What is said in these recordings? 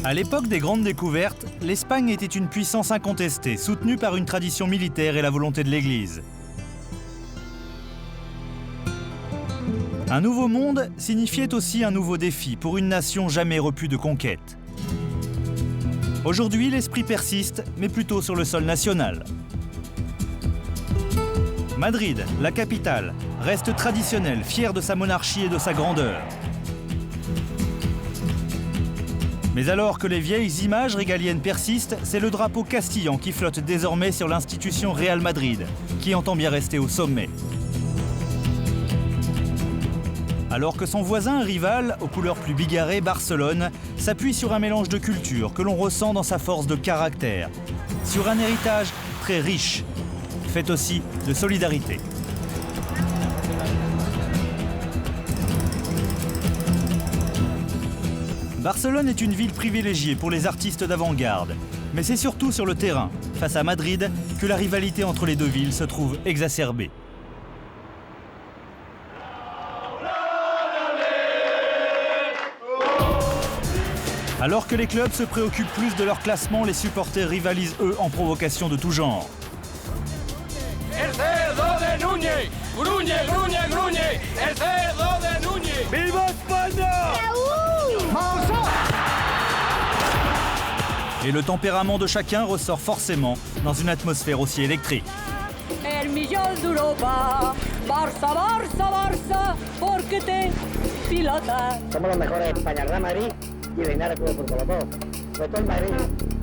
À l'époque des grandes découvertes, l'Espagne était une puissance incontestée, soutenue par une tradition militaire et la volonté de l'Église. Un nouveau monde signifiait aussi un nouveau défi pour une nation jamais repue de conquête. Aujourd'hui, l'esprit persiste, mais plutôt sur le sol national. Madrid, la capitale, reste traditionnelle, fière de sa monarchie et de sa grandeur. Mais alors que les vieilles images régaliennes persistent, c'est le drapeau castillan qui flotte désormais sur l'institution Real Madrid, qui entend bien rester au sommet. Alors que son voisin rival, aux couleurs plus bigarrées, Barcelone, s'appuie sur un mélange de cultures que l'on ressent dans sa force de caractère, sur un héritage très riche, fait aussi de solidarité. Barcelone est une ville privilégiée pour les artistes d'avant-garde, mais c'est surtout sur le terrain, face à Madrid, que la rivalité entre les deux villes se trouve exacerbée. Alors que les clubs se préoccupent plus de leur classement, les supporters rivalisent eux en provocation de tout genre. El cerdo de Núñez, gruñe, gruñe, gruñe, el cerdo de Núñez. ¡Viva España! Et le tempérament de chacun ressort forcément dans une atmosphère aussi électrique. El millón de Europa, Barça, Barça, Barça, porque te pilota. Somos los mejores de España, Real Madrid y Reinar el Club por Colombo. Sobre todo el Madrid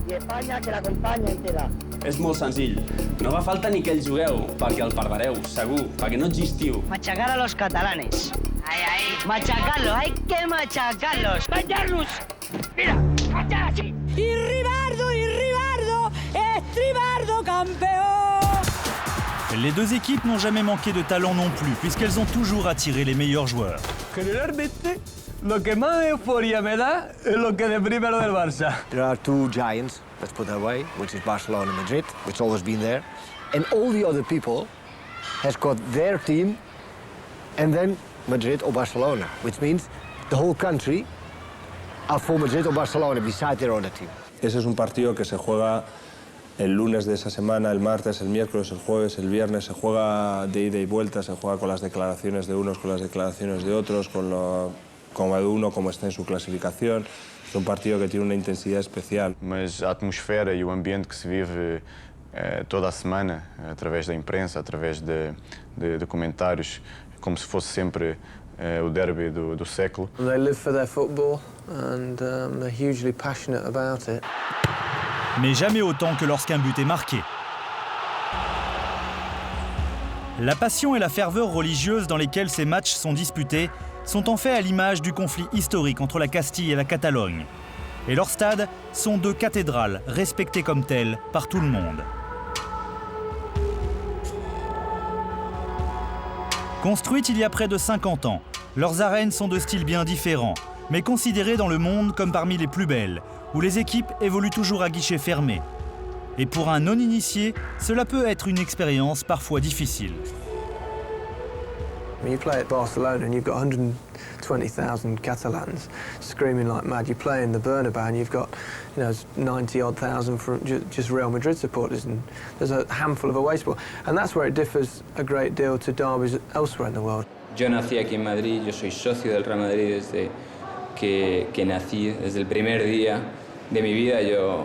i Espanya que l'acompanya entera. És molt senzill. No fa falta ni que el jugueu, perquè el perdreu, segur, perquè no existiu. Machacar a los catalanes. Ahí, ahí. Machacarlos, hay que machacarlos. Dañarlos. Mira, matar así. Y Ribardo, Estribardo campeón. Les deux équipes n'ont jamais manqué de talent non plus, puisqu'elles ont toujours attiré les meilleurs joueurs. Generalmente, lo que más euforia me da es lo que deprime lo del Barça. There are two giants, let's put it that way, which is Barcelona and Madrid, which always been there. And all the other people has got their team and then Madrid or Barcelona, which means the whole country are for Madrid or Barcelona beside their other team. Ese es un partido que se juega el lunes de esa semana, el martes, el miércoles, el jueves, el viernes. Se juega de ida y vuelta, se juega con las declaraciones de unos, con las declaraciones de otros, como uno como está en su clasificación. Es un partido que tiene una intensidad especial. Mas a atmosfera e o ambiente que se vive toda a semana, através da imprensa, através de comentários, como se fosse sempre o derby do século. They live for their football and they're hugely passionate about it. Mais jamais autant que lorsqu'un but est marqué. La passion et la ferveur religieuse dans lesquelles ces matchs sont disputés sont en fait à l'image du conflit historique entre la Castille et la Catalogne. Et leurs stades sont deux cathédrales respectées comme telles par tout le monde. Construites il y a près de 50 ans, leurs arènes sont de styles bien différents, mais considérées dans le monde comme parmi les plus belles, où les équipes évoluent toujours à guichet fermé. Et pour un non-initié, cela peut être une expérience parfois difficile. When you play at Barcelona and you've got 120,000 Catalans screaming like mad, you play in the Bernabeu and you've got 90-odd thousand from just Real Madrid supporters, and there's a handful of away supporters. And that's where it differs a great deal to derbies elsewhere in the world. Yo nací aquí en Madrid, yo soy socio del Real Madrid desde que nací, desde el primer día de mi vida. Yo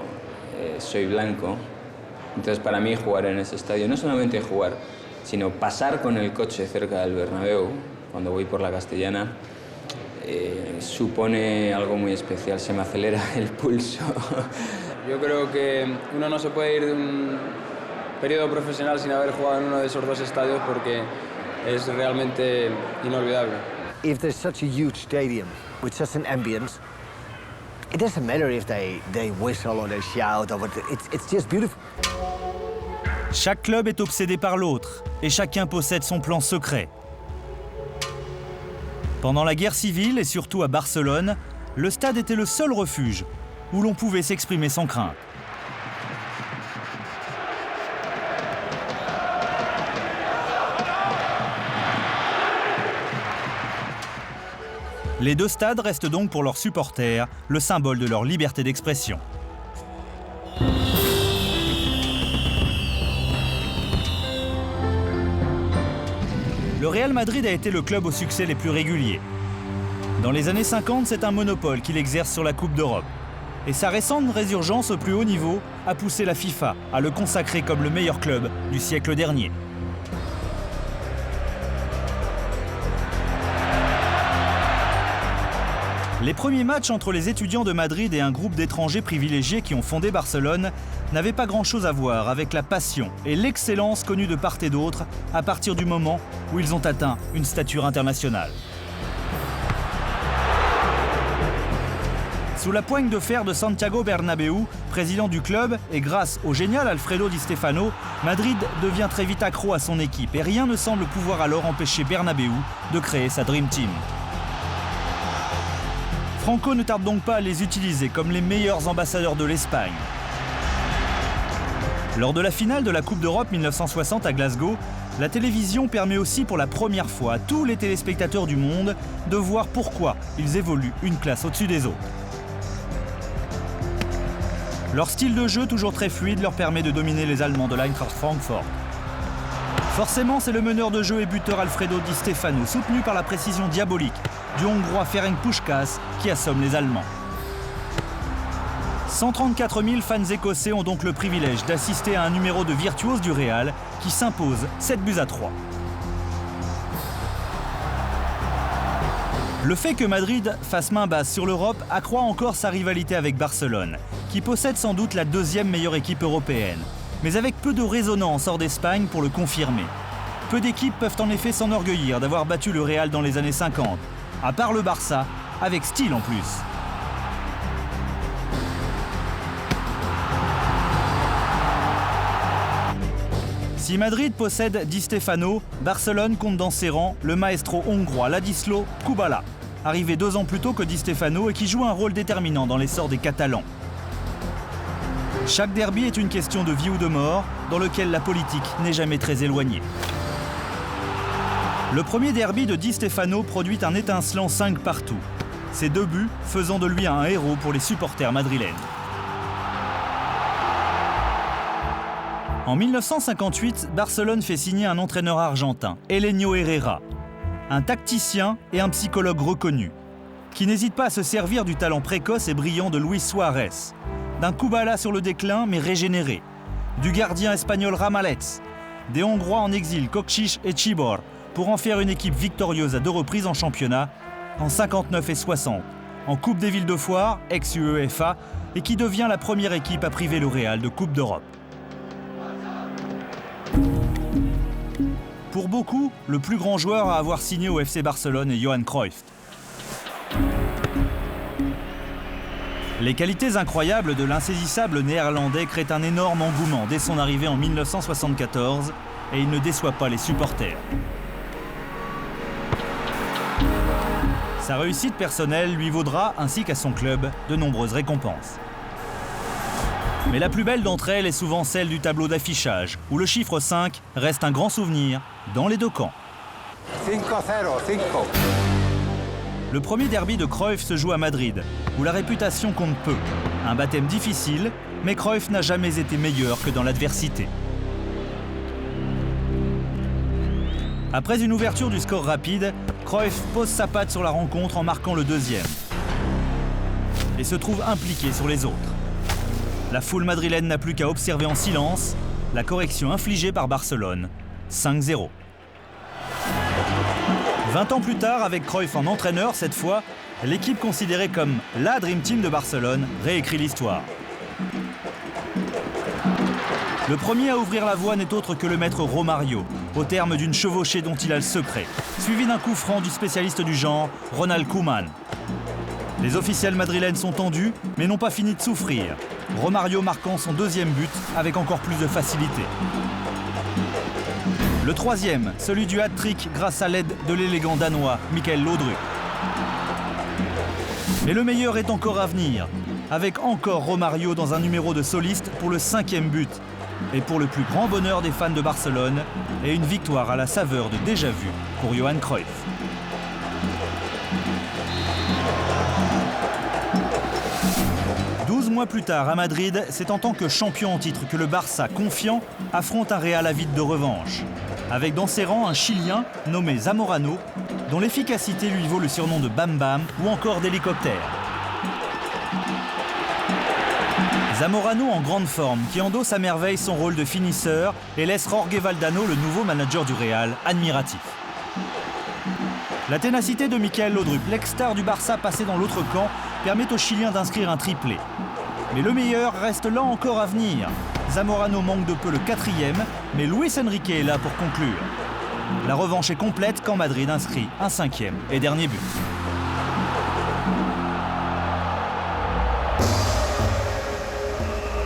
soy blanco, entonces para mí jugar en ese estadio, no solamente jugar, sino pasar con el coche cerca del Bernabéu, cuando voy por la Castellana, supone algo muy especial, se me acelera el pulso. Yo creo que uno no se puede ir de un periodo profesional sin haber jugado en uno de esos dos estadios porque es realmente inolvidable. If there's such a huge stadium with such an ambience, it doesn't matter if they whistle or they shout, or it's just beautiful. Chaque club est obsédé par l'autre et chacun possède son plan secret. Pendant la guerre civile et surtout à Barcelone, le stade était le seul refuge où l'on pouvait s'exprimer sans crainte. Les deux stades restent donc pour leurs supporters le symbole de leur liberté d'expression. Le Real Madrid a été le club au succès les plus réguliers. Dans les années 50, c'est un monopole qu'il exerce sur la Coupe d'Europe. Et sa récente résurgence au plus haut niveau a poussé la FIFA à le consacrer comme le meilleur club du siècle dernier. Les premiers matchs entre les étudiants de Madrid et un groupe d'étrangers privilégiés qui ont fondé Barcelone n'avaient pas grand-chose à voir avec la passion et l'excellence connues de part et d'autre à partir du moment où ils ont atteint une stature internationale. Sous la poigne de fer de Santiago Bernabéu, président du club, et grâce au génial Alfredo Di Stefano, Madrid devient très vite accro à son équipe et rien ne semble pouvoir alors empêcher Bernabéu de créer sa Dream Team. Franco ne tarde donc pas à les utiliser comme les meilleurs ambassadeurs de l'Espagne. Lors de la finale de la Coupe d'Europe 1960 à Glasgow, la télévision permet aussi pour la première fois à tous les téléspectateurs du monde de voir pourquoi ils évoluent une classe au-dessus des autres. Leur style de jeu toujours très fluide leur permet de dominer les Allemands de l'Eintracht Francfort. Forcément, c'est le meneur de jeu et buteur Alfredo Di Stefano, soutenu par la précision diabolique du Hongrois Ferenc Puskás, qui assomme les Allemands. 134 000 fans écossais ont donc le privilège d'assister à un numéro de virtuose du Real qui s'impose 7-3. Le fait que Madrid fasse main basse sur l'Europe accroît encore sa rivalité avec Barcelone, qui possède sans doute la deuxième meilleure équipe européenne, mais avec peu de résonance hors d'Espagne pour le confirmer. Peu d'équipes peuvent en effet s'enorgueillir d'avoir battu le Real dans les années 50, à part le Barça, avec style en plus. Si Madrid possède Di Stefano, Barcelone compte dans ses rangs le maestro hongrois Ladislau Kubala, arrivé 2 ans plus tôt que Di Stefano et qui joue un rôle déterminant dans l'essor des Catalans. Chaque derby est une question de vie ou de mort, dans lequel la politique n'est jamais très éloignée. Le premier derby de Di Stefano produit un étincelant 5 partout. Ses 2 buts faisant de lui un héros pour les supporters madrilènes. En 1958, Barcelone fait signer un entraîneur argentin, Helenio Herrera, un tacticien et un psychologue reconnu, qui n'hésite pas à se servir du talent précoce et brillant de Luis Suarez, d'un Kubala sur le déclin mais régénéré, du gardien espagnol Ramallets, des Hongrois en exil Kokšič et Čibor, pour en faire une équipe victorieuse à 2 reprises en championnat, en 59 et 60, en Coupe des Villes de Foire, ex-UEFA, et qui devient la première équipe à priver le Real de Coupe d'Europe. Pour beaucoup, le plus grand joueur à avoir signé au FC Barcelone est Johan Cruyff. Les qualités incroyables de l'insaisissable néerlandais créent un énorme engouement dès son arrivée en 1974 et il ne déçoit pas les supporters. Sa réussite personnelle lui vaudra, ainsi qu'à son club, de nombreuses récompenses. Mais la plus belle d'entre elles est souvent celle du tableau d'affichage, où le chiffre 5 reste un grand souvenir dans les 2 camps. 5-0, 5. Le premier derby de Cruyff se joue à Madrid, où la réputation compte peu. Un baptême difficile, mais Cruyff n'a jamais été meilleur que dans l'adversité. Après une ouverture du score rapide, Cruyff pose sa patte sur la rencontre en marquant le 2e. Et se trouve impliqué sur les autres. La foule madrilène n'a plus qu'à observer en silence la correction infligée par Barcelone, 5-0. 20 ans plus tard, avec Cruyff en entraîneur cette fois, l'équipe considérée comme la Dream Team de Barcelone réécrit l'histoire. Le premier à ouvrir la voie n'est autre que le maître Romario, au terme d'une chevauchée dont il a le secret, suivi d'un coup franc du spécialiste du genre, Ronald Koeman. Les officiels madrilènes sont tendus, mais n'ont pas fini de souffrir. Romario marquant son 2e but avec encore plus de facilité. Le 3e, celui du hat-trick grâce à l'aide de l'élégant danois Michael Laudrup. Mais le meilleur est encore à venir, avec encore Romario dans un numéro de soliste pour le 5e but. Et pour le plus grand bonheur des fans de Barcelone, et une victoire à la saveur de déjà-vu pour Johan Cruyff. mois plus tard, à Madrid, c'est en tant que champion en titre que le Barça, confiant, affronte un Real avide de revanche. Avec dans ses rangs un Chilien nommé Zamorano, dont l'efficacité lui vaut le surnom de Bam Bam ou encore d'hélicoptère. Zamorano en grande forme, qui endosse à merveille son rôle de finisseur et laisse Jorge Valdano, le nouveau manager du Real, admiratif. La ténacité de Michael Laudrup, l'ex-star du Barça passé dans l'autre camp, permet aux Chiliens d'inscrire un triplé. Mais le meilleur reste là encore à venir. Zamorano manque de peu le 4e, mais Luis Enrique est là pour conclure. La revanche est complète quand Madrid inscrit un 5e et dernier but.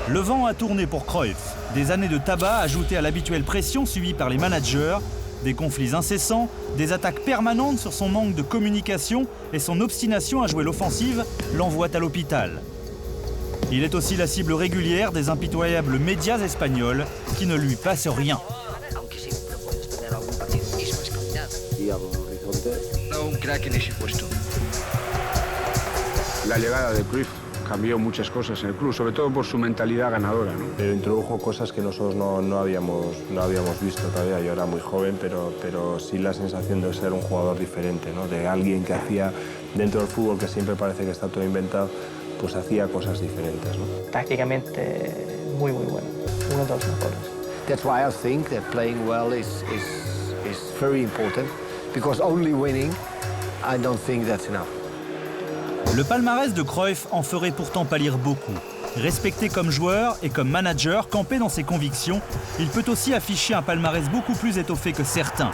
Le vent a tourné pour Cruyff. Des années de tabac ajoutées à l'habituelle pression subie par les managers, des conflits incessants, des attaques permanentes sur son manque de communication et son obstination à jouer l'offensive l'envoient à l'hôpital. Il est aussi la cible régulière des impitoyables médias espagnols qui ne lui passent rien. La llegada de Cruyff cambió muchas cosas en el club, sobre todo por su mentalidad ganadora, ¿no? Pero introdujo cosas que nosotros no habíamos visto todavía. Yo era muy joven, pero sí la sensación de ser un jugador diferente, ¿no? De alguien que hacía dentro del fútbol, que siempre parece que está todo inventado, pues hacía cosas diferentes, ¿no? Tácticamente muy bueno, uno de los mejores. That's why I think that playing well is very important, because only winning, I don't think that's enough. Le palmarès de Cruyff en ferait pourtant pâlir beaucoup. Respecté comme joueur et comme manager, campé dans ses convictions, il peut aussi afficher un palmarès beaucoup plus étoffé que certains.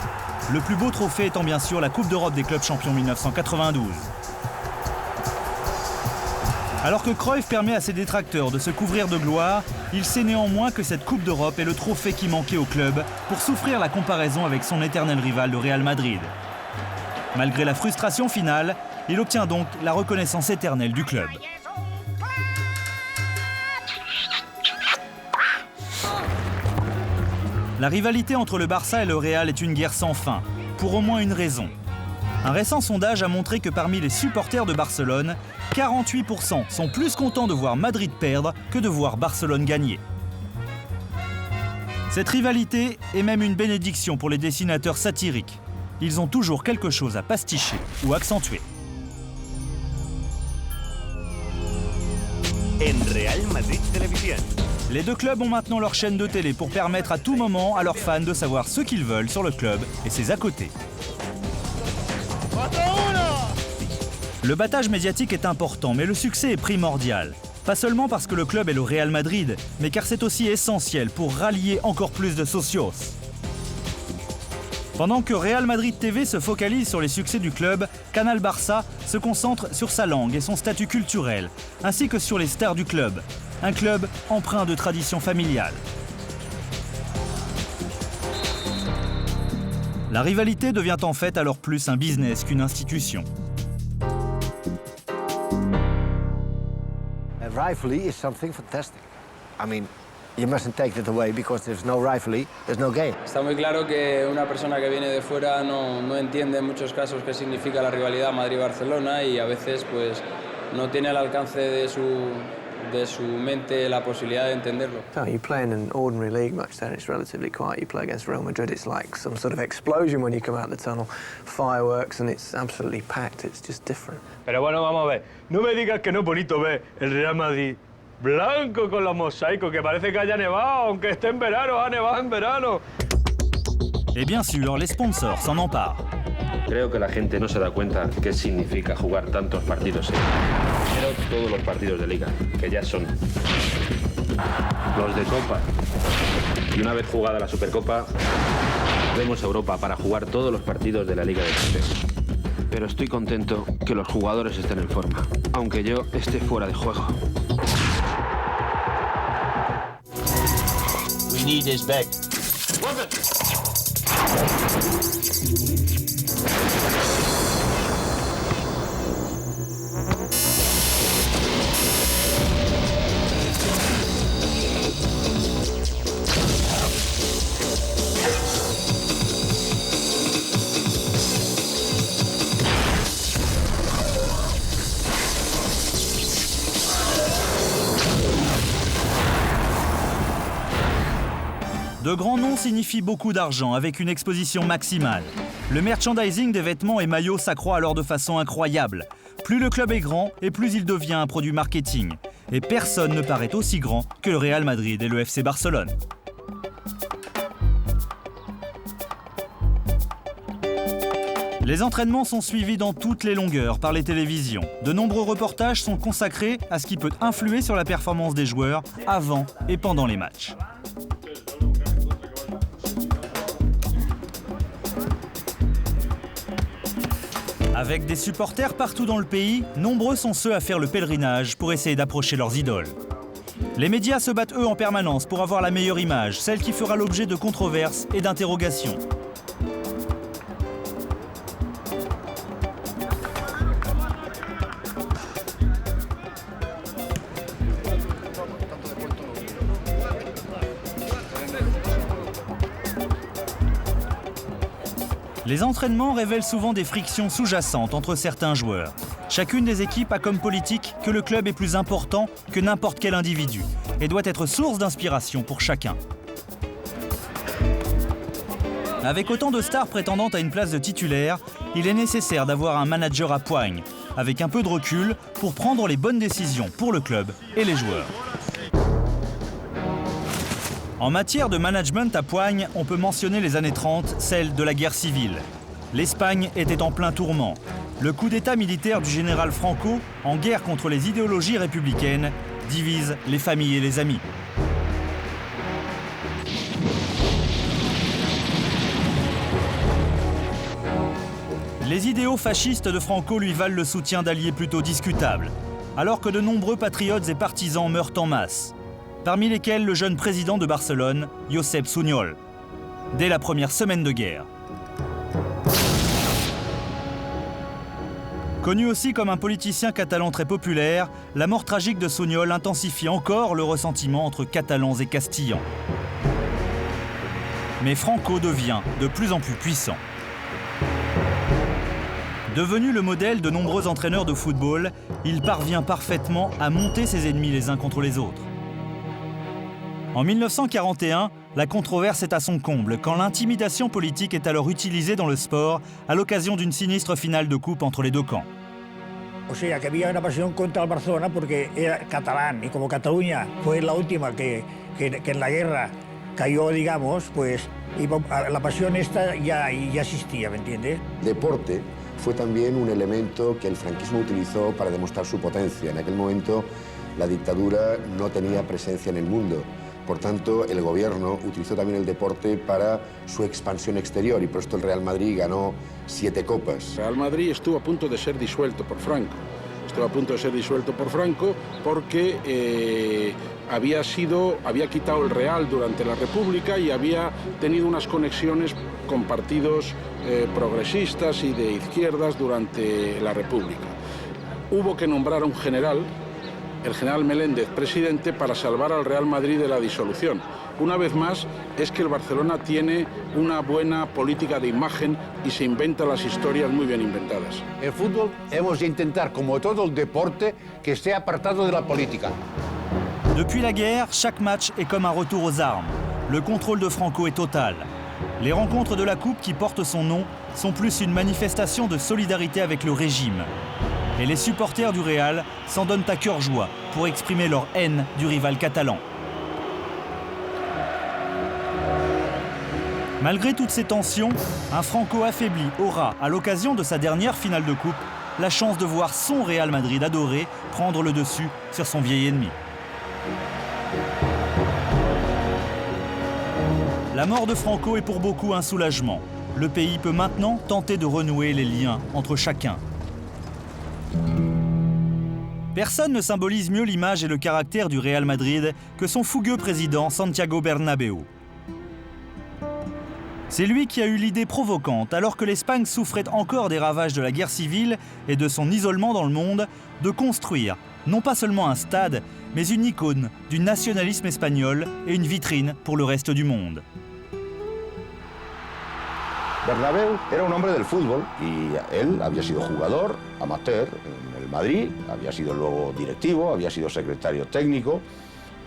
Le plus beau trophée étant bien sûr la Coupe d'Europe des clubs champions 1992. Alors que Cruyff permet à ses détracteurs de se couvrir de gloire, il sait néanmoins que cette Coupe d'Europe est le trophée qui manquait au club pour souffrir la comparaison avec son éternel rival, le Real Madrid. Malgré la frustration finale, il obtient donc la reconnaissance éternelle du club. La rivalité entre le Barça et le Real est une guerre sans fin, pour au moins une raison. Un récent sondage a montré que parmi les supporters de Barcelone, 48% sont plus contents de voir Madrid perdre que de voir Barcelone gagner. Cette rivalité est même une bénédiction pour les dessinateurs satiriques. Ils ont toujours quelque chose à pasticher ou accentuer. En Real Madrid Televisión. Les deux clubs ont maintenant leur chaîne de télé pour permettre à tout moment à leurs fans de savoir ce qu'ils veulent sur le club et ses à côté. Le battage médiatique est important, mais le succès est primordial. Pas seulement parce que le club est le Real Madrid, mais car c'est aussi essentiel pour rallier encore plus de socios. Pendant que Real Madrid TV se focalise sur les succès du club, Canal Barça se concentre sur sa langue et son statut culturel, ainsi que sur les stars du club. Un club empreint de tradition familiale. La rivalité devient en fait alors plus un business qu'une institution. A rivalry is something fantastic. I mean, you mustn't take that away because there's no rivalry, there's no game. Está muy claro que una persona que viene de fuera no entiende en muchos casos qué significa la rivalidad Madrid-Barcelona y a veces pues no tiene al alcance de su mente la posibilidad de entenderlo. So you play in an ordinary league match there and it's relatively quiet. You play against Real Madrid, it's like some sort of explosion when you come out the tunnel. Fireworks and it's absolutely packed, it's just different. Pero bueno, vamos a ver. No me digas que no es bonito ver el Real Madrid blanco con los mosaicos, que parece que haya nevado, aunque esté en verano, ha nevado en verano. Et bien sûr, les sponsors s'en emparent. Creo que la gente no se da cuenta qué significa jugar tantos partidos seguidos. Pero todos los partidos de Liga, que ya son los de Copa. Y una vez jugada la Supercopa, vemos a Europa para jugar todos los partidos de la Liga de Campeones. Pero estoy contento que los jugadores estén en forma, aunque yo esté fuera de juego. We need this back. De grands noms signifient beaucoup d'argent avec une exposition maximale. Le merchandising des vêtements et maillots s'accroît alors de façon incroyable. Plus le club est grand et plus il devient un produit marketing. Et personne ne paraît aussi grand que le Real Madrid et le FC Barcelone. Les entraînements sont suivis dans toutes les longueurs par les télévisions. De nombreux reportages sont consacrés à ce qui peut influer sur la performance des joueurs avant et pendant les matchs. Avec des supporters partout dans le pays, nombreux sont ceux à faire le pèlerinage pour essayer d'approcher leurs idoles. Les médias se battent eux en permanence pour avoir la meilleure image, celle qui fera l'objet de controverses et d'interrogations. Les entraînements révèlent souvent des frictions sous-jacentes entre certains joueurs. Chacune des équipes a comme politique que le club est plus important que n'importe quel individu et doit être source d'inspiration pour chacun. Avec autant de stars prétendant à une place de titulaire, il est nécessaire d'avoir un manager à poigne, avec un peu de recul pour prendre les bonnes décisions pour le club et les joueurs. En matière de management à poigne, on peut mentionner les années 30, celle de la guerre civile. L'Espagne était en plein tourment. Le coup d'état militaire du général Franco, en guerre contre les idéologies républicaines, divise les familles et les amis. Les idéaux fascistes de Franco lui valent le soutien d'alliés plutôt discutables, alors que de nombreux patriotes et partisans meurent en masse. Parmi lesquels le jeune président de Barcelone, Josep Sunyol, dès la première semaine de guerre. Connu aussi comme un politicien catalan très populaire, la mort tragique de Sunyol intensifie encore le ressentiment entre Catalans et Castillans. Mais Franco devient de plus en plus puissant. Devenu le modèle de nombreux entraîneurs de football, il parvient parfaitement à monter ses ennemis les uns contre les autres. En 1941, la controverse est à son comble quand l'intimidation politique est alors utilisée dans le sport à l'occasion d'une sinistre finale de coupe entre les deux camps. O sea, que había una pasión contra el Barcelona porque era catalán y como Cataluña fue la última que en la guerra cayó, digamos, pues la pasión esta ya existía, ¿me entiendes? Deporte fue también un elemento que el franquismo utilizó para demostrar su potencia. En aquel momento la dictadura no tenía presencia en el mundo. Por tanto, el gobierno utilizó también el deporte para su expansión exterior y por esto el Real Madrid ganó 7 copas. Real Madrid estuvo a punto de ser disuelto por Franco. Estuvo a punto de ser disuelto por Franco porque había quitado el Real durante la República y había tenido unas conexiones con partidos progresistas y de izquierdas durante la República. Hubo que nombrar a un general, el general Meléndez, presidente, para salvar al Real Madrid de la disolución. Una vez más, es que el Barcelona tiene una buena política de imagen y se inventa las historias muy bien inventadas. El fútbol hemos de intentar, como todo el deporte, que esté apartado de la política. Depuis la guerre, chaque match est comme un retour aux armes. Le contrôle de Franco est total. Les rencontres de la Coupe qui portent son nom sont plus une manifestation de solidarité avec le régime. Et les supporters du Real s'en donnent à cœur joie pour exprimer leur haine du rival catalan. Malgré toutes ces tensions, un Franco affaibli aura, à l'occasion de sa dernière finale de coupe, la chance de voir son Real Madrid adoré prendre le dessus sur son vieil ennemi. La mort de Franco est pour beaucoup un soulagement. Le pays peut maintenant tenter de renouer les liens entre chacun. Personne ne symbolise mieux l'image et le caractère du Real Madrid que son fougueux président Santiago Bernabéu. C'est lui qui a eu l'idée provocante, alors que l'Espagne souffrait encore des ravages de la guerre civile et de son isolement dans le monde, de construire non pas seulement un stade, mais une icône du nationalisme espagnol et une vitrine pour le reste du monde. Bernabéu era un hombre del fútbol y él había sido jugador, amateur en el Madrid, había sido luego directivo, había sido secretario técnico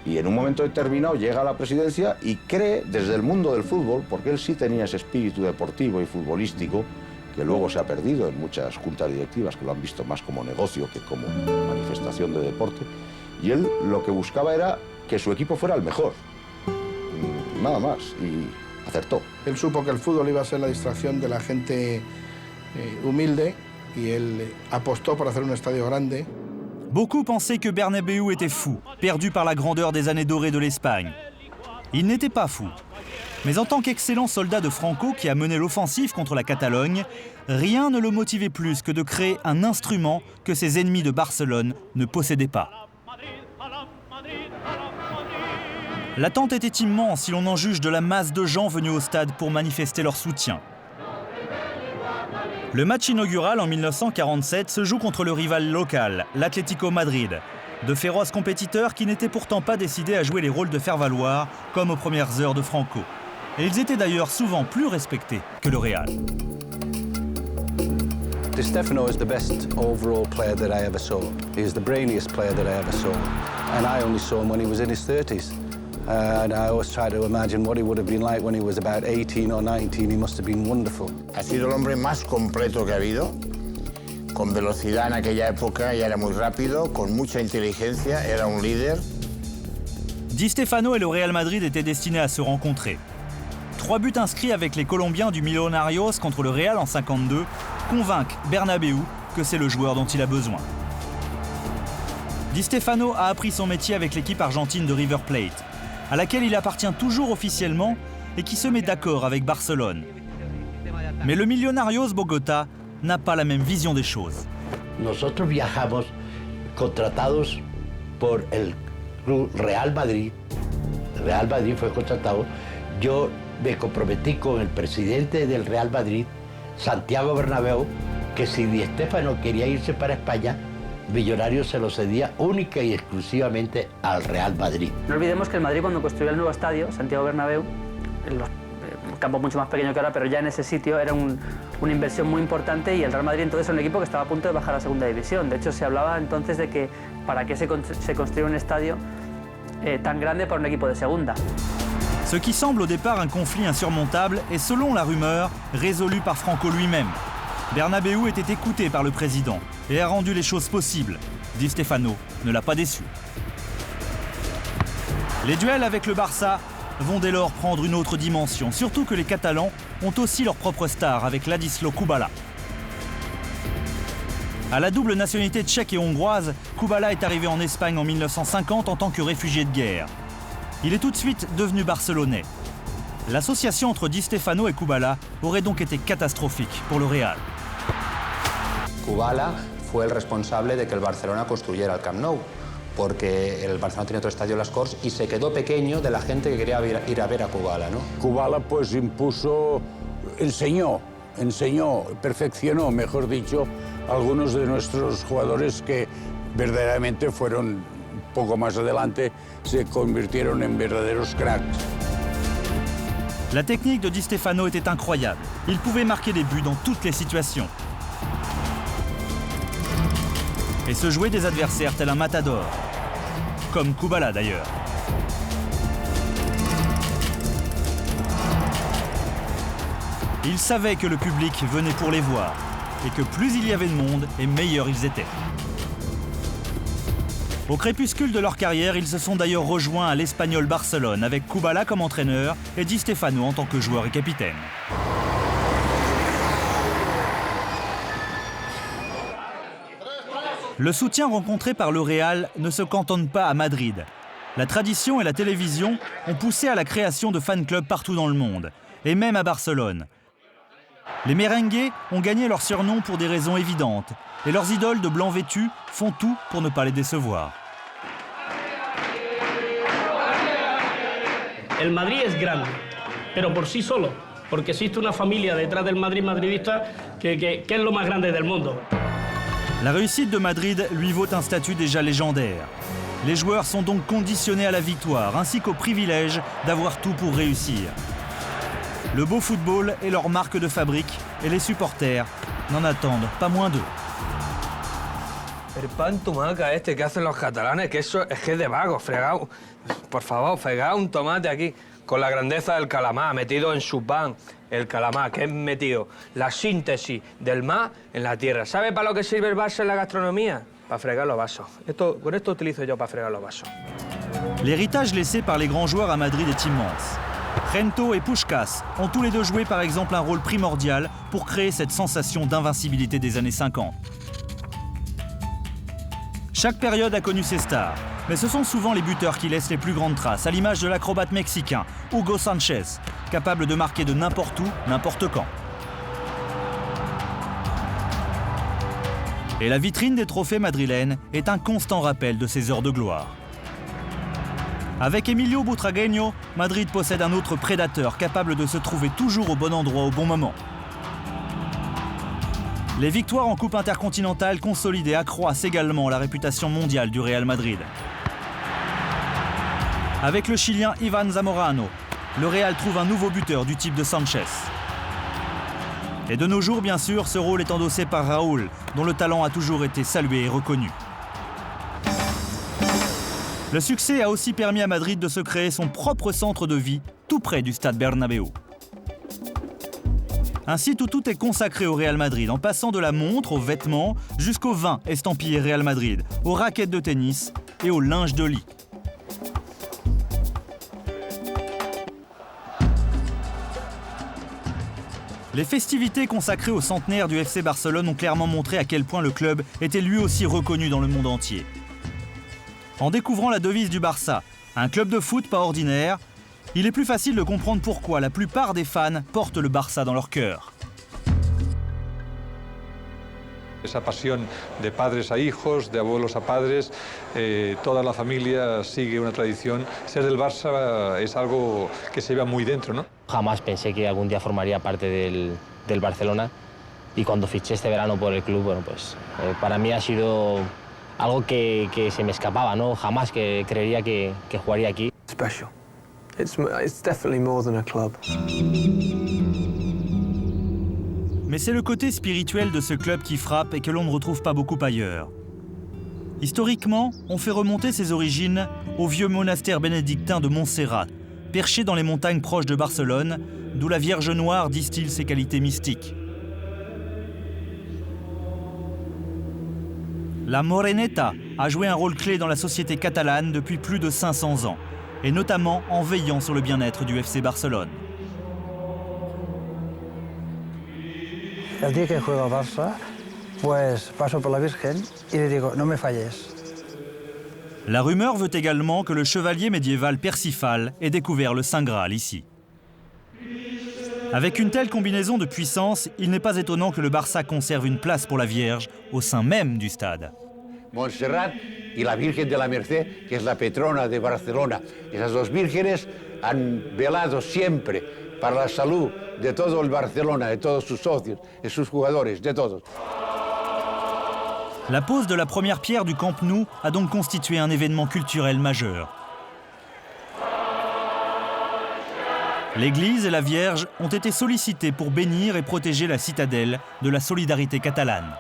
Y en un momento determinado llega a la presidencia y cree desde el mundo del fútbol, porque él sí tenía ese espíritu deportivo y futbolístico que luego se ha perdido en muchas juntas directivas que lo han visto más como negocio que como manifestación de deporte. Y él lo que buscaba era que su equipo fuera el mejor, nada más, y acertó. Él supo que el fútbol iba a ser la distracción de la gente humilde y él apostó por hacer un estadio grande. Beaucoup pensaient que Bernabéu était fou, perdu par la grandeur des années dorées de l'Espagne. Il n'était pas fou. Mais en tant qu'excellent soldat de Franco qui a mené l'offensive contre la Catalogne, rien ne le motivait plus que de créer un instrument que ses ennemis de Barcelone ne possédaient pas. L'attente était immense si l'on en juge de la masse de gens venus au stade pour manifester leur soutien. Le match inaugural en 1947 se joue contre le rival local, l'Atlético Madrid. De féroces compétiteurs qui n'étaient pourtant pas décidés à jouer les rôles de faire-valoir, comme aux premières heures de Franco. Et ils étaient d'ailleurs souvent plus respectés que le Real. Di Stefano is the best overall player that I ever saw. He is the brainiest player that I ever saw. And I only saw him when he was in his 30s. And I always try to imagine what he would have been like when he was about 18 or 19. He must have been wonderful. Ha sido el hombre más completo que ha habido, con velocidad en aquella época, ya era muy rápido, con mucha inteligencia, era un líder. Di Stefano et le Real Madrid étaient destinés à se rencontrer. 3 buts inscrits avec les Colombiens du Millonarios contre le Real en 52 convainquent Bernabéu que c'est le joueur dont il a besoin. Di Stefano a appris son métier avec l'équipe argentine de River Plate, à laquelle il appartient toujours officiellement et qui se met d'accord avec Barcelone. Mais le Millonarios Bogotá n'a pas la même vision des choses. Nosotros viajamos contratados por el club Real Madrid. Real Madrid fue contratado. Yo me comprometí con el presidente del Real Madrid, Santiago Bernabéu, que si Di Stefano quería irse para España, Millonarios se lo cedía única y exclusivamente al Real Madrid. No olvidemos que el Madrid, cuando construyó el nuevo estadio, Santiago Bernabéu, un campo mucho más pequeño que ahora, pero ya en ese sitio era una inversión muy importante y el Real Madrid entonces era un equipo que estaba a punto de bajar a la segunda división. De hecho, se hablaba entonces de que para qué se construyera un estadio tan grande para un equipo de segunda. Ce qui semble au départ un conflit insurmontable est, selon la rumeur, résolu par Franco lui-même. Bernabéu était écouté par le président et a rendu les choses possibles. Di Stefano ne l'a pas déçu. Les duels avec le Barça vont dès lors prendre une autre dimension, surtout que les Catalans ont aussi leur propre star avec Ladislau Kubala. À la double nationalité tchèque et hongroise, Kubala est arrivé en Espagne en 1950 en tant que réfugié de guerre. Il est tout de suite devenu barcelonais. L'association entre Di Stefano et Kubala aurait donc été catastrophique pour le Real. Kubala fue el responsable de que el Barcelona construyera el Camp Nou, porque el Barcelona tenía otro estadio, Las Corts, y se quedó pequeño de la gente que quería ir a ver a Kubala, ¿no? Kubala pues enseñó, perfeccionó, mejor dicho, algunos de nuestros jugadores que verdaderamente fueron un poco más adelante, se convirtieron en verdaderos cracks. La technique de Di Stefano était incroyable. Il pouvait marquer des buts dans toutes les situations. Et se jouer des adversaires tel un matador. Comme Kubala d'ailleurs. Il savait que le public venait pour les voir et que plus il y avait de monde et meilleurs ils étaient. Au crépuscule de leur carrière, ils se sont d'ailleurs rejoints à l'Espagnol Barcelone avec Kubala comme entraîneur et Di Stefano en tant que joueur et capitaine. Le soutien rencontré par le Real ne se cantonne pas à Madrid. La tradition et la télévision ont poussé à la création de fan-clubs partout dans le monde, et même à Barcelone. Les merengues ont gagné leur surnom pour des raisons évidentes, et leurs idoles de blanc vêtus font tout pour ne pas les décevoir. El Madrid es grande, pero por sí solo, porque existe una familia detrás del Madrid madridista que es lo más grande del mundo. La réussite de Madrid lui vaut un statut déjà légendaire. Les joueurs sont donc conditionnés à la victoire, ainsi qu'au privilège d'avoir tout pour réussir. Le beau football est leur marque de fabrique et les supporters n'en attendent pas moins d'eux. El pan tumaca este que hacen los catalanes, que eso es que es de vago, fregado. Por favor, fregado un tomate aquí, con la grandeza del calamar, metido en su pan. El calamar, que es metido la síntesis del mar en la tierra. ¿Sabe para lo que sirve el vaso en la gastronomía? Para fregar los vasos. Con esto utilizo yo para fregar los vasos. L'héritage laissé par les grands joueurs à Madrid est immense. Gento et Puskás ont tous les deux joué par exemple un rôle primordial pour créer cette sensation d'invincibilité des années 50. Chaque période a connu ses stars, mais ce sont souvent les buteurs qui laissent les plus grandes traces, à l'image de l'acrobate mexicain Hugo Sánchez, capable de marquer de n'importe où, n'importe quand. Et la vitrine des trophées madrilènes est un constant rappel de ces heures de gloire. Avec Emilio Butragueño, Madrid possède un autre prédateur capable de se trouver toujours au bon endroit au bon moment. Les victoires en Coupe intercontinentale consolident et accroissent également la réputation mondiale du Real Madrid. Avec le Chilien Iván Zamorano, le Real trouve un nouveau buteur du type de Sánchez. Et de nos jours, bien sûr, ce rôle est endossé par Raúl, dont le talent a toujours été salué et reconnu. Le succès a aussi permis à Madrid de se créer son propre centre de vie, tout près du stade Bernabéu. Un site où tout est consacré au Real Madrid, en passant de la montre aux vêtements jusqu'au vin estampillé Real Madrid, aux raquettes de tennis et au linge de lit. Les festivités consacrées au centenaire du FC Barcelone ont clairement montré à quel point le club était lui aussi reconnu dans le monde entier. En découvrant la devise du Barça, un club de foot pas ordinaire, il est plus facile de comprendre pourquoi la plupart des fans portent le Barça dans leur cœur. Esa pasión de padres a hijos, de abuelos a padres, toda la familia sigue una tradición. Ser del Barça es algo que se lleva muy dentro, ¿no? Jamás pensé que algún día formaría parte del Barcelona y cuando fiché este verano por el club, bueno, pues para mí ha sido algo que se me escapaba, ¿no? Jamás que creería que jugaría aquí. Special. It's definitely more than a club. Mais c'est le côté spirituel de ce club qui frappe et que l'on ne retrouve pas beaucoup ailleurs. Historiquement, on fait remonter ses origines au vieux monastère bénédictin de Montserrat, perché dans les montagnes proches de Barcelone, d'où la Vierge Noire distille ses qualités mystiques. La Moreneta a joué un rôle clé dans la société catalane depuis plus de 500 ans, et notamment en veillant sur le bien-être du FC Barcelone. El día que juego al Barça, pues paso por la Virgen y le digo, no me falles. La rumeur veut également que le chevalier médiéval Percival ait découvert le Saint Graal ici. Avec une telle combinaison de puissance, il n'est pas étonnant que le Barça conserve une place pour la Vierge au sein même du stade. Montserrat y la Virgen de la Merced, que es la patrona de Barcelona. Esas dos vírgenes han velado siempre para la salud de todo el Barcelona, de todos sus socios, de sus jugadores, de todos. La pose de la première pierre du Camp Nou a donc constitué un événement culturel majeur. L'Église et la Vierge ont été sollicitées pour bénir et protéger la citadelle de la solidarité catalane.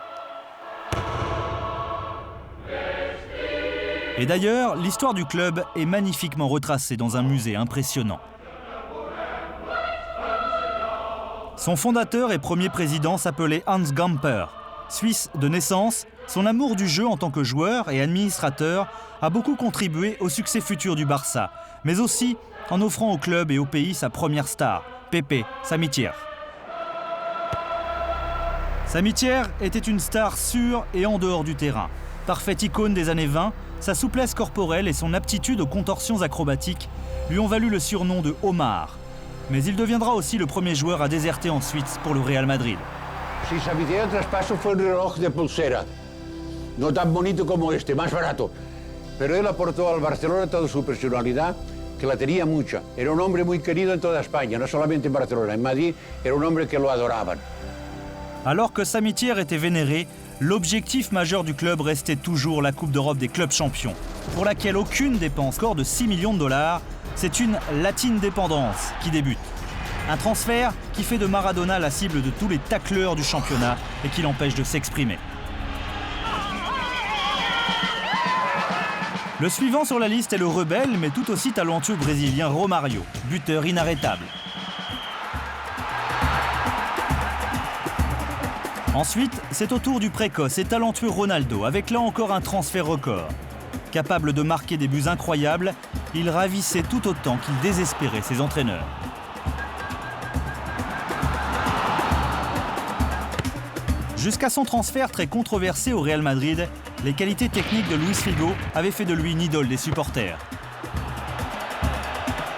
Et d'ailleurs, l'histoire du club est magnifiquement retracée dans un musée impressionnant. Son fondateur et premier président s'appelait Hans Gamper. Suisse de naissance, son amour du jeu en tant que joueur et administrateur a beaucoup contribué au succès futur du Barça, mais aussi en offrant au club et au pays sa première star, Pepe Samitier. Samitier était une star sur et en dehors du terrain. Parfaite icône des années 20, sa souplesse corporelle et son aptitude aux contorsions acrobatiques lui ont valu le surnom de Omar. Mais il deviendra aussi le premier joueur à déserter ensuite pour le Real Madrid. Si Samitier el traspaso fue un reloj de pulsera, no tan bonito como este, más barato, pero él aportó al Barcelona toda su personalidad, que la tenía mucha. Era un hombre muy querido en toda España, no solamente en Barcelona, en Madrid era un hombre que lo adoraban. Alors que Samitier était vénéré, l'objectif majeur du club restait toujours la Coupe d'Europe des clubs champions, pour laquelle aucune dépense, score de 6 millions de dollars, c'est une latine dépendance qui débute. Un transfert qui fait de Maradona la cible de tous les tacleurs du championnat et qui l'empêche de s'exprimer. Le suivant sur la liste est le rebelle, mais tout aussi talentueux brésilien Romario, buteur inarrêtable. Ensuite, c'est au tour du précoce et talentueux Ronaldo, avec là encore un transfert record. Capable de marquer des buts incroyables, il ravissait tout autant qu'il désespérait ses entraîneurs. Jusqu'à son transfert très controversé au Real Madrid, les qualités techniques de Luis Figo avaient fait de lui une idole des supporters.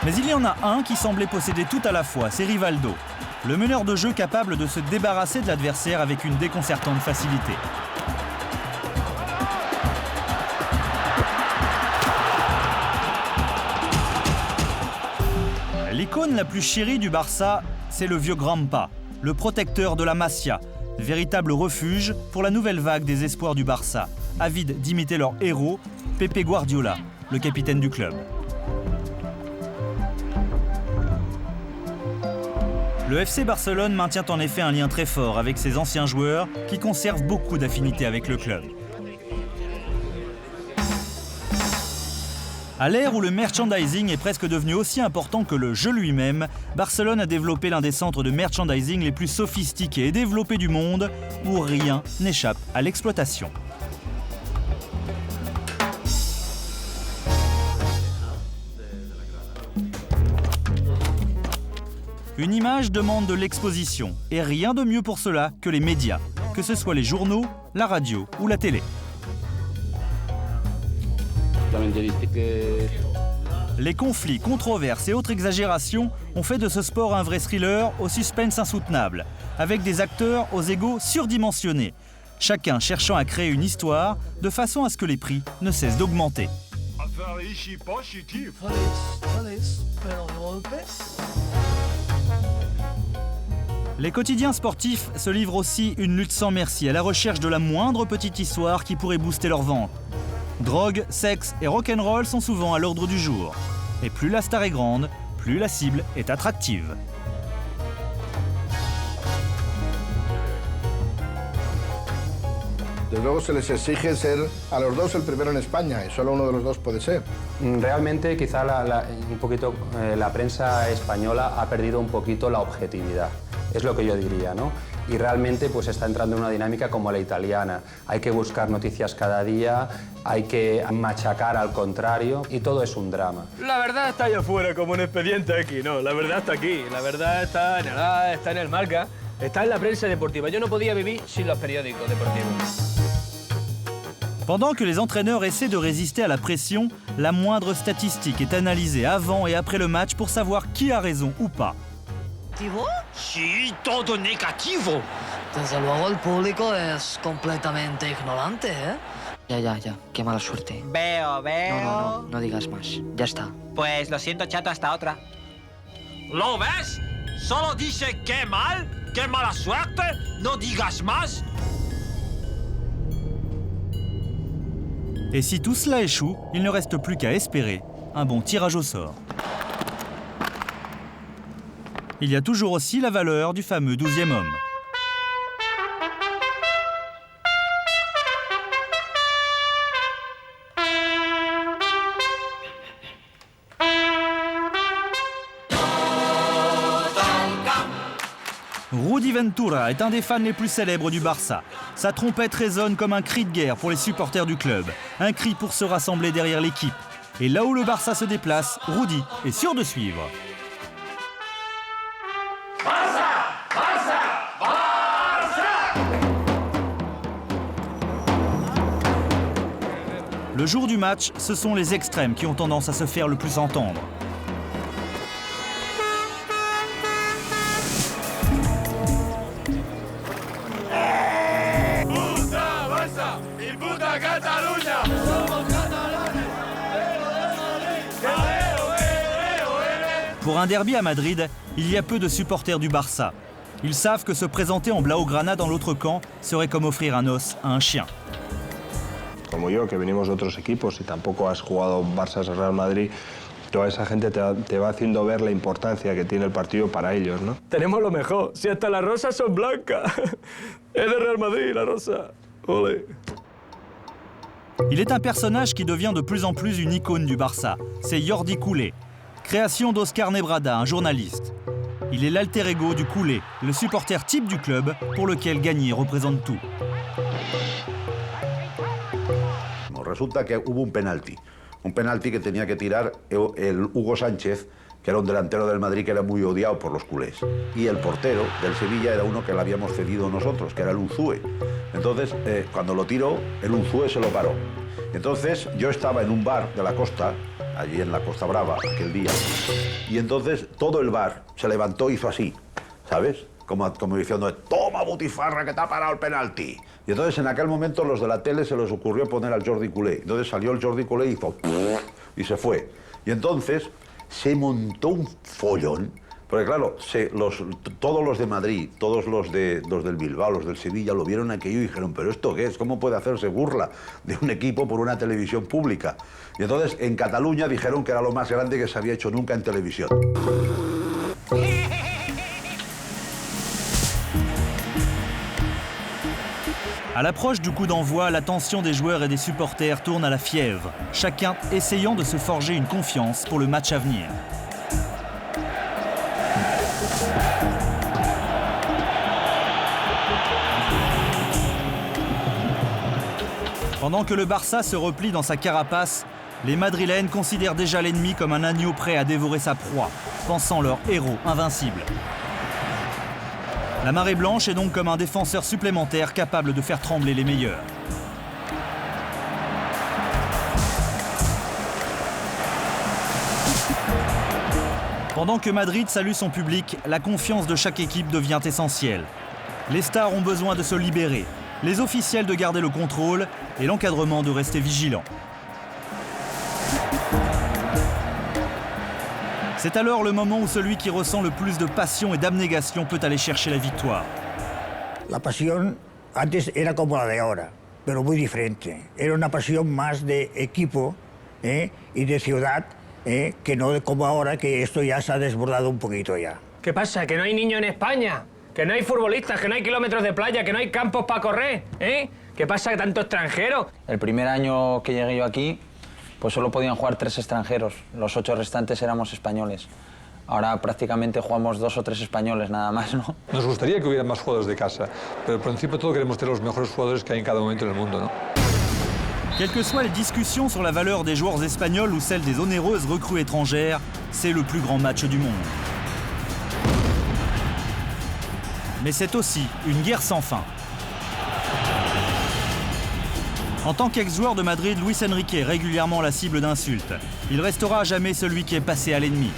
Mais il y en a un qui semblait posséder tout à la fois, c'est Rivaldo, le meneur de jeu capable de se débarrasser de l'adversaire avec une déconcertante facilité. L'icône la plus chérie du Barça, c'est le vieux Grampa, le protecteur de la Masia, véritable refuge pour la nouvelle vague des espoirs du Barça, avides d'imiter leur héros, Pepe Guardiola, le capitaine du club. Le FC Barcelone maintient en effet un lien très fort avec ses anciens joueurs qui conservent beaucoup d'affinités avec le club. À l'ère où le merchandising est presque devenu aussi important que le jeu lui-même, Barcelone a développé l'un des centres de merchandising les plus sophistiqués et développés du monde, où rien n'échappe à l'exploitation. Une image demande de l'exposition, et rien de mieux pour cela que les médias, que ce soit les journaux, la radio ou la télé. Les conflits, controverses et autres exagérations ont fait de ce sport un vrai thriller au suspense insoutenable, avec des acteurs aux égos surdimensionnés, chacun cherchant à créer une histoire de façon à ce que les prix ne cessent d'augmenter. Les quotidiens sportifs se livrent aussi une lutte sans merci à la recherche de la moindre petite histoire qui pourrait booster leurs ventes. Drogue, sexe et rock'n'roll sont souvent à l'ordre du jour. Et plus la star est grande, plus la cible est attractive. Desde luego se les exige ser a los dos el primero en España y solo uno de los dos puede ser. Realmente quizá un poquito la prensa española ha perdido un poquito la objetividad. Es lo que yo diría, ¿no? Y realmente pues está entrando en una dinámica como la italiana. Hay que buscar noticias cada día, hay que machacar al contrario y todo es un drama. La verdad está allá afuera como un expediente X, no, la verdad está aquí, la verdad está en el A, está en el Marca, está en la prensa deportiva. Yo no podía vivir sin los periódicos deportivos. Pendant que les entraîneurs essaient de résister à la pression, la moindre statistique est analysée avant et après le match pour savoir qui a raison ou pas. Sí, todo negativo. Desde luego el público es completamente ignorante, ¿eh? Ya, qué mala suerte. Veo. No digas más, ya está. Pues lo siento, chato, hasta otra. ¿Lo ves? Solo dice qué mal, qué mala suerte, no digas más. Et si tout cela échoue, il ne reste plus qu'à espérer un bon tirage au sort. Il y a toujours aussi la valeur du fameux 12e homme. Rudy Ventura est un des fans les plus célèbres du Barça. Sa trompette résonne comme un cri de guerre pour les supporters du club. Un cri pour se rassembler derrière l'équipe. Et là où le Barça se déplace, Rudy est sûr de suivre. Le jour du match, ce sont les extrêmes qui ont tendance à se faire le plus entendre. Pour un derby à Madrid, il y a peu de supporters du Barça. Ils savent que se présenter en Blaugrana dans l'autre camp serait comme offrir un os à un chien. Como yo, que venimos de otros equipos y tampoco has jugado Barça Real Madrid, toda esa gente te va haciendo ver la importancia que tiene el partido para ellos, ¿no? Tenemos lo mejor, si hasta las rosas son blancas. Es de Real Madrid la rosa. Ole. Il est un personnage qui devient de plus en plus une icône du Barça. C'est Jordi Koulé, création d'Oscar Nebrada, un journaliste. Il est l'alter ego du Koulé, le supporter type du club pour lequel gagner représente tout. Resulta que hubo un penalti que tenía que tirar el Hugo Sánchez, que era un delantero del Madrid que era muy odiado por los culés. Y el portero del Sevilla era uno que le habíamos cedido nosotros, que era el Unzúe. Entonces, cuando lo tiró, el Unzúe se lo paró. Entonces, yo estaba en un bar de la costa, allí en la Costa Brava, aquel día, y entonces todo el bar se levantó y hizo así, ¿sabes? Como diciendo, toma Butifarra que te ha parado el penalti. Y entonces en aquel momento los de la tele se les ocurrió poner al Jordi Koulé. Entonces salió el Jordi Koulé y hizo y se fue. Y entonces se montó un follón, porque claro, todos los de Madrid, todos los del Bilbao, los del Sevilla, lo vieron aquello y dijeron, ¿pero esto qué es? ¿Cómo puede hacerse burla de un equipo por una televisión pública? Y entonces en Cataluña dijeron que era lo más grande que se había hecho nunca en televisión. À l'approche du coup d'envoi, l'attention des joueurs et des supporters tourne à la fièvre, chacun essayant de se forger une confiance pour le match à venir. Pendant que le Barça se replie dans sa carapace, les Madrilènes considèrent déjà l'ennemi comme un agneau prêt à dévorer sa proie, pensant leur héros invincible. La marée blanche est donc comme un défenseur supplémentaire capable de faire trembler les meilleurs. Pendant que Madrid salue son public, la confiance de chaque équipe devient essentielle. Les stars ont besoin de se libérer, les officiels de garder le contrôle et l'encadrement de rester vigilant. C'est alors le moment où celui qui ressent le plus de passion et d'abnégation peut aller chercher la victoire. La pasión antes era como la de ahora, pero muy diferente. Era una pasión más de equipo y de ciudad, que no como ahora, que esto ya se ha desbordado un poquito ya. ¿Qué pasa? ¿Que no hay niños en España? ¿Que no hay futbolistas? ¿Que no hay kilómetros de playa? ¿Que no hay campos para correr? ¿Qué pasa? ¿Que tanto extranjero? El primer año que llegué yo aquí, pues solo podían jugar 3 extranjeros, los 8 restantes éramos españoles. Ahora prácticamente jugamos 2 o 3 españoles nada más, ¿no? Nos gustaría que hubiera más jugadores de casa, pero por principio todo queremos tener los mejores jugadores que hay en cada momento en el mundo, ¿no? Quelles que soient les discussions sur la valeur des joueurs espagnols ou celle des onéreuses recrues étrangères, c'est le plus grand match du monde. Mais c'est aussi une guerre sans fin. En tant qu'ex-joueur de Madrid, Luis Enrique est régulièrement la cible d'insultes. Il restera à jamais celui qui est passé à l'ennemi.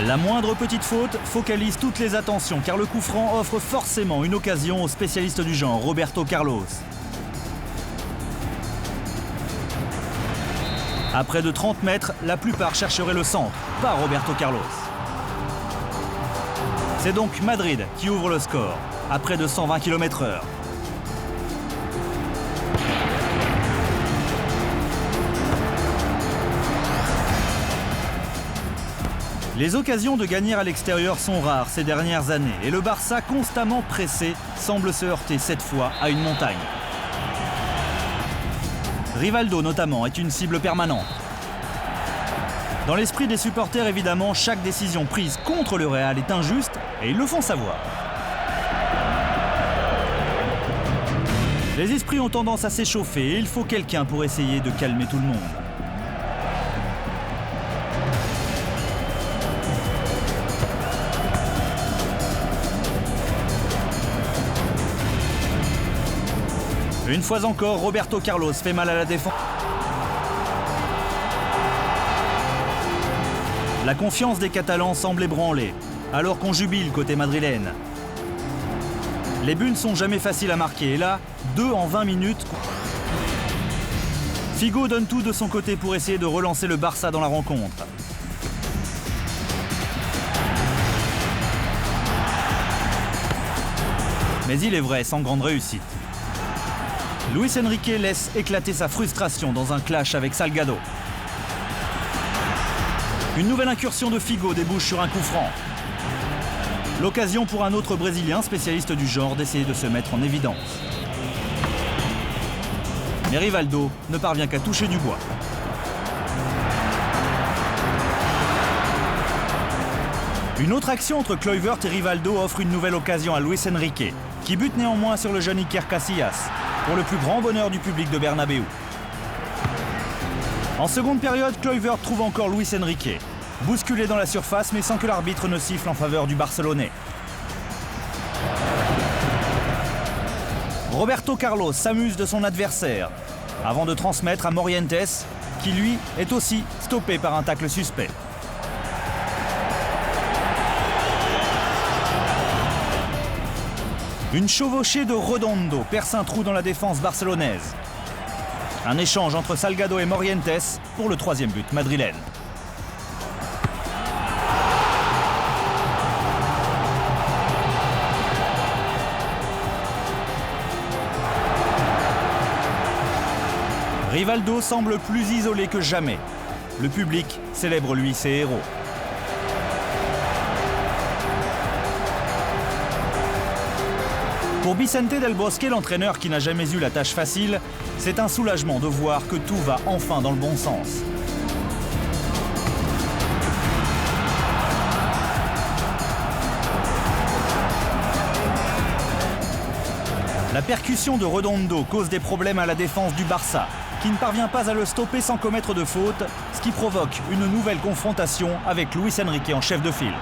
La moindre petite faute focalise toutes les attentions car le coup franc offre forcément une occasion au spécialiste du genre, Roberto Carlos. À près de 30 mètres, la plupart chercheraient le centre, pas Roberto Carlos. C'est donc Madrid qui ouvre le score, à près de 120 km/h. Les occasions de gagner à l'extérieur sont rares ces dernières années et le Barça, constamment pressé, semble se heurter cette fois à une montagne. Rivaldo notamment est une cible permanente. Dans l'esprit des supporters évidemment, chaque décision prise contre le Real est injuste et ils le font savoir. Les esprits ont tendance à s'échauffer et il faut quelqu'un pour essayer de calmer tout le monde. Une fois encore, Roberto Carlos fait mal à la défense. La confiance des Catalans semble ébranlée, alors qu'on jubile côté madrilène. Les buts ne sont jamais faciles à marquer, et là, 2 en 20 minutes. Figo donne tout de son côté pour essayer de relancer le Barça dans la rencontre. Mais il est vrai, sans grande réussite. Luis Enrique laisse éclater sa frustration dans un clash avec Salgado. Une nouvelle incursion de Figo débouche sur un coup franc. L'occasion pour un autre Brésilien, spécialiste du genre, d'essayer de se mettre en évidence. Mais Rivaldo ne parvient qu'à toucher du bois. Une autre action entre Kluivert et Rivaldo offre une nouvelle occasion à Luis Enrique, qui bute néanmoins sur le jeune Iker Casillas, pour le plus grand bonheur du public de Bernabéu. En seconde période, Kluivert trouve encore Luis Enrique, bousculé dans la surface mais sans que l'arbitre ne siffle en faveur du Barcelonais. Roberto Carlos s'amuse de son adversaire, avant de transmettre à Morientes, qui lui est aussi stoppé par un tacle suspect. Une chevauchée de Redondo perce un trou dans la défense barcelonaise. Un échange entre Salgado et Morientes pour le 3e but madrilène. Rivaldo semble plus isolé que jamais. Le public célèbre lui ses héros. Pour Vicente Del Bosque, l'entraîneur qui n'a jamais eu la tâche facile, c'est un soulagement de voir que tout va enfin dans le bon sens. La percussion de Redondo cause des problèmes à la défense du Barça, qui ne parvient pas à le stopper sans commettre de faute, ce qui provoque une nouvelle confrontation avec Luis Enrique en chef de file.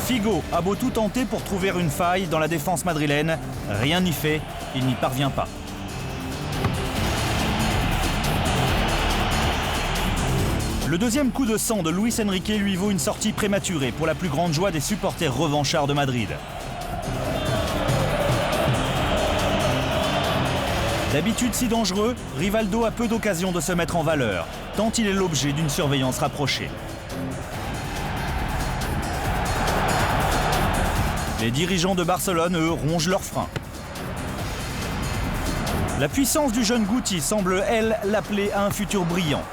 Figo a beau tout tenter pour trouver une faille dans la défense madrilène, rien n'y fait, il n'y parvient pas. Le deuxième coup de sang de Luis Enrique lui vaut une sortie prématurée pour la plus grande joie des supporters revanchards de Madrid. D'habitude si dangereux, Rivaldo a peu d'occasions de se mettre en valeur, tant il est l'objet d'une surveillance rapprochée. Les dirigeants de Barcelone, eux, rongent leurs freins. La puissance du jeune Guti semble, elle, l'appeler à un futur brillant.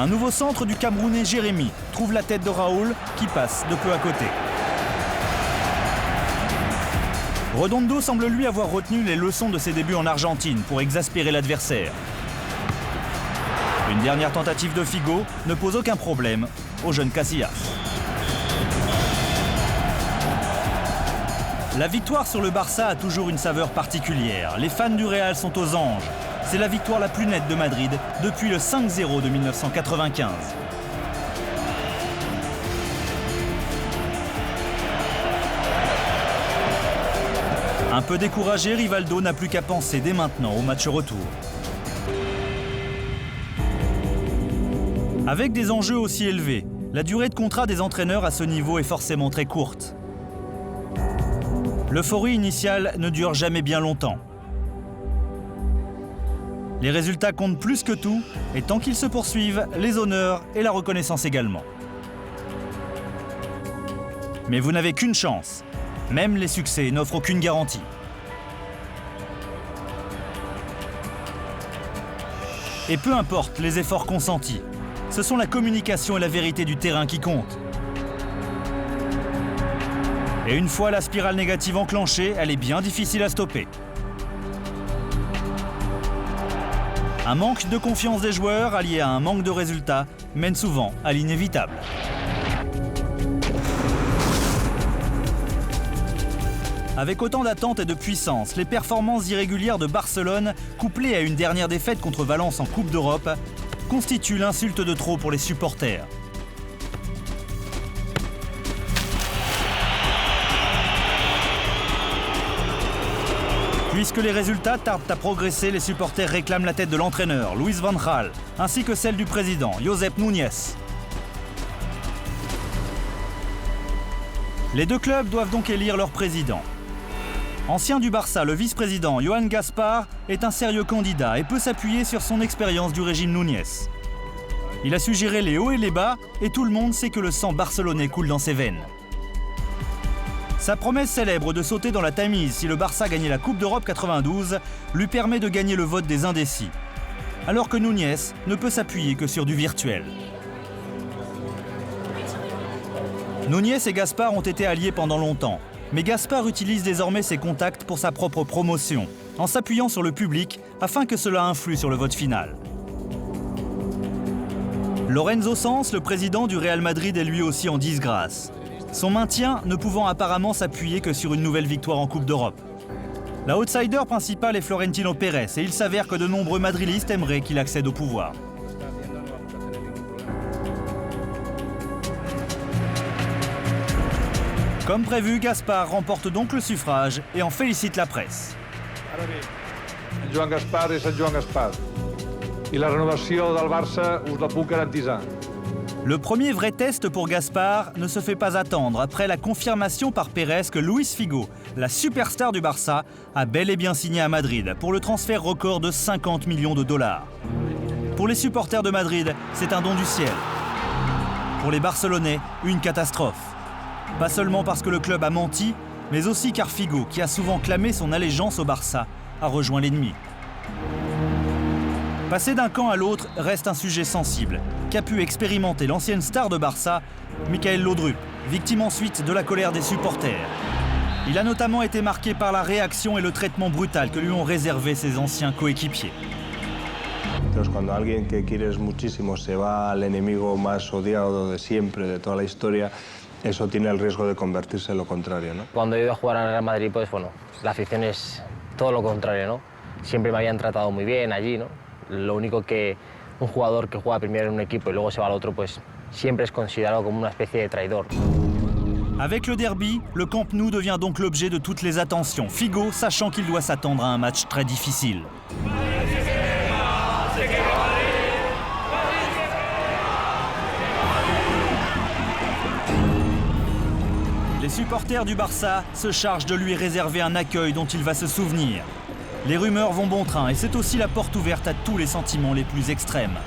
Un nouveau centre du Camerounais Jérémy trouve la tête de Raúl qui passe de peu à côté. Redondo semble lui avoir retenu les leçons de ses débuts en Argentine pour exaspérer l'adversaire. Une dernière tentative de Figo ne pose aucun problème au jeune Casillas. La victoire sur le Barça a toujours une saveur particulière. Les fans du Real sont aux anges. C'est la victoire la plus nette de Madrid depuis le 5-0 de 1995. Un peu découragé, Rivaldo n'a plus qu'à penser dès maintenant au match retour. Avec des enjeux aussi élevés, la durée de contrat des entraîneurs à ce niveau est forcément très courte. L'euphorie initiale ne dure jamais bien longtemps. Les résultats comptent plus que tout, et tant qu'ils se poursuivent, les honneurs et la reconnaissance également. Mais vous n'avez qu'une chance. Même les succès n'offrent aucune garantie. Et peu importe les efforts consentis, ce sont la communication et la vérité du terrain qui comptent. Et une fois la spirale négative enclenchée, elle est bien difficile à stopper. Un manque de confiance des joueurs allié à un manque de résultats mène souvent à l'inévitable. Avec autant d'attentes et de puissance, les performances irrégulières de Barcelone, couplées à une dernière défaite contre Valence en Coupe d'Europe, constituent l'insulte de trop pour les supporters. Puisque les résultats tardent à progresser, les supporters réclament la tête de l'entraîneur, Luis van Gaal, ainsi que celle du président, Josep Núñez. Les deux clubs doivent donc élire leur président. Ancien du Barça, le vice-président Joan Gaspar est un sérieux candidat et peut s'appuyer sur son expérience du régime Núñez. Il a su gérer les hauts et les bas et tout le monde sait que le sang barcelonais coule dans ses veines. Sa promesse célèbre de sauter dans la Tamise si le Barça gagnait la Coupe d'Europe 92 lui permet de gagner le vote des indécis. alors que Núñez ne peut s'appuyer que sur du virtuel. Núñez et Gaspard ont été alliés pendant longtemps, mais Gaspard utilise désormais ses contacts pour sa propre promotion, en s'appuyant sur le public afin que cela influe sur le vote final. Lorenzo Sanz, le président du Real Madrid, est lui aussi en disgrâce. Son maintien ne pouvant apparemment s'appuyer que sur une nouvelle victoire en Coupe d'Europe. La outsider principale est Florentino Pérez et il s'avère que de nombreux madridistes aimeraient qu'il accède au pouvoir. Comme prévu, Gaspard remporte donc le suffrage et en félicite la presse. Joan Gaspar és en Joan Gaspar. I la renovació del Barça us la puc garantitzar. Le premier vrai test pour Gaspard ne se fait pas attendre après la confirmation par Pérez que Luis Figo, la superstar du Barça, a bel et bien signé à Madrid pour le transfert record de 50 millions de dollars. Pour les supporters de Madrid, c'est un don du ciel. Pour les Barcelonais, une catastrophe. Pas seulement parce que le club a menti, mais aussi car Figo, qui a souvent clamé son allégeance au Barça, a rejoint l'ennemi. Passer d'un camp à l'autre reste un sujet sensible, qu'a pu expérimenter l'ancienne star de Barça, Michael Laudrup, victime ensuite de la colère des supporters. Il a notamment été marqué par la réaction et le traitement brutal que lui ont réservé ses anciens coéquipiers. Entonces, cuando alguien que quieres muchísimo se va al enemigo más odiado de siempre, de toda la historia, eso tiene el riesgo de convertirse en lo contrario, ¿no? Cuando he ido a jugar al Real Madrid, pues bueno, la afición es todo lo contrario, ¿no? Siempre me habían tratado muy bien allí, ¿no? Lo único que un jugador que juega primero en un equipo y luego se va al otro, pues siempre es considerado como una especie de traidor. Avec le derby, le Camp Nou devient donc l'objet de toutes les attentions. Figo, sachant qu'il doit s'attendre à un match très difficile. Les supporters du Barça se chargent de lui réserver un accueil dont il va se souvenir. Les rumeurs vont bon train et c'est aussi la porte ouverte à tous les sentiments les plus extrêmes.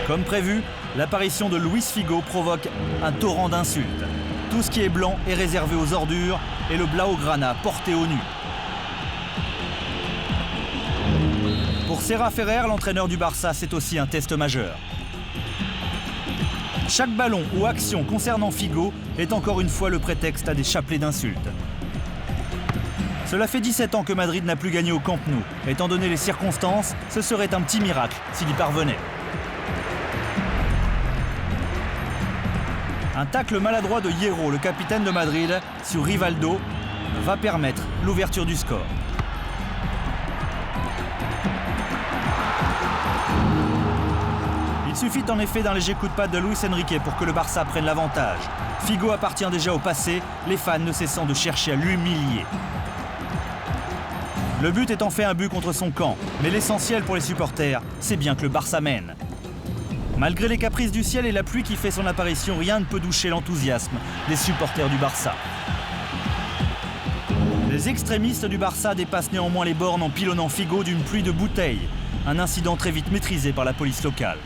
Comme prévu, l'apparition de Luis Figo provoque un torrent d'insultes. Tout ce qui est blanc est réservé aux ordures et le blaugrana porté au nu. Pour Serra Ferrer, l'entraîneur du Barça, c'est aussi un test majeur. Chaque ballon ou action concernant Figo est encore une fois le prétexte à des chapelets d'insultes. Cela fait 17 ans que Madrid n'a plus gagné au Camp Nou. Étant donné les circonstances, ce serait un petit miracle s'il y parvenait. Un tacle maladroit de Hierro, le capitaine de Madrid, sur Rivaldo, va permettre l'ouverture du score. Il suffit en effet d'un léger coup de patte de Luis Enrique pour que le Barça prenne l'avantage. Figo appartient déjà au passé, les fans ne cessant de chercher à l'humilier. Le but est en fait un but contre son camp, mais l'essentiel pour les supporters, c'est bien que le Barça mène. Malgré les caprices du ciel et la pluie qui fait son apparition, rien ne peut doucher l'enthousiasme des supporters du Barça. Les extrémistes du Barça dépassent néanmoins les bornes en pilonnant Figo d'une pluie de bouteilles, un incident très vite maîtrisé par la police locale.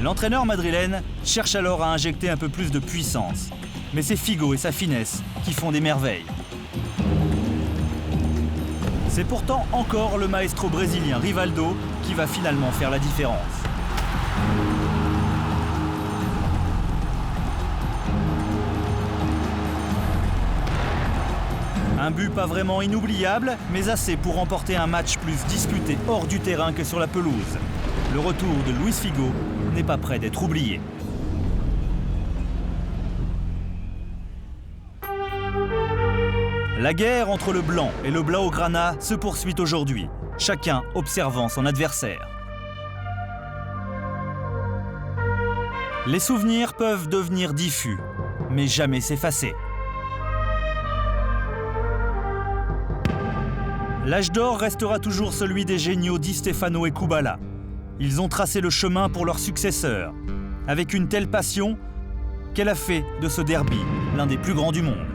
L'entraîneur madrilène cherche alors à injecter un peu plus de puissance. Mais c'est Figo et sa finesse qui font des merveilles. C'est pourtant encore le maestro brésilien Rivaldo qui va finalement faire la différence. Un but pas vraiment inoubliable, mais assez pour remporter un match plus disputé hors du terrain que sur la pelouse. Le retour de Luis Figo n'est pas près d'être oublié. La guerre entre le blanc et le blaugrana se poursuit aujourd'hui, chacun observant son adversaire. Les souvenirs peuvent devenir diffus, mais jamais s'effacer. L'âge d'or restera toujours celui des géniaux Di Stefano et Kubala. Ils ont tracé le chemin pour leurs successeurs, avec une telle passion qu'elle a fait de ce derby l'un des plus grands du monde.